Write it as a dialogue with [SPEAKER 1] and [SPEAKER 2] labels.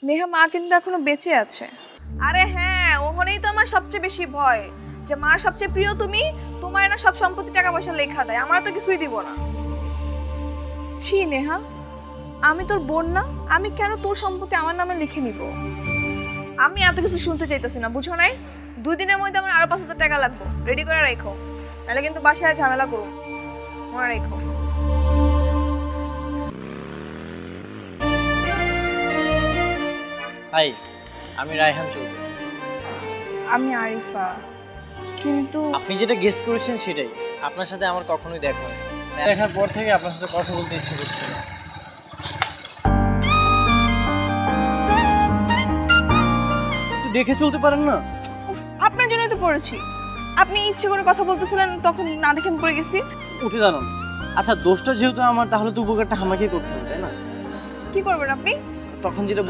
[SPEAKER 1] নেহা মা কিন্তু এখনো বেঁচে আছে। আরে হ্যাঁ, ওখানেই তো আমার সবচেয়ে বেশি ভয়, যে মার সবচেয়ে প্রিয় তুমি, তোমার না সব সম্পত্তি টাকা পয়সা লেখা দেয়, আমার তো কিছুই দিব না। ছি নেহা, আমি তোর বোন না? আমি কেন তোর সম্পত্তি আমার নামে লিখে নিব? আমি এত কিছু শুনতে চাইতেছি না, বুঝো নাই? 2 দিনের মধ্যে আমার আরো 5,000 টাকা লাগবে, রেডি করে রাখো, তাহলে কিন্তু বাসায় ঝামেলা করো। মনে রাখো।
[SPEAKER 2] হাই, আমি রায়হান চৌধুরী।
[SPEAKER 1] আমি আরিফা। কিন্তু
[SPEAKER 2] আপনি যেটা গেস করেছেন সেটাই। আপনার সাথে আমার কখনোই দেখা হয়নি। দেখার পর থেকে আপনার সাথে কথা বলতে ইচ্ছে করছে না। একটু দেখে চলতে পারেন না?
[SPEAKER 1] উফ, আপনার জন্যই তো পড়েছি। আপনি ইচ্ছে করে কথা বলতেছিলেন, তখন না দেখে আমি পড়ে গেছি।
[SPEAKER 2] উঠে দাঁড়ান। আচ্ছা, দোষটা যেহেতু আমার, তাহলে তো উপকারটা আমাকেই করতে হবে, তাই না?
[SPEAKER 1] কি করবেন আপনি?
[SPEAKER 2] তখন যেটা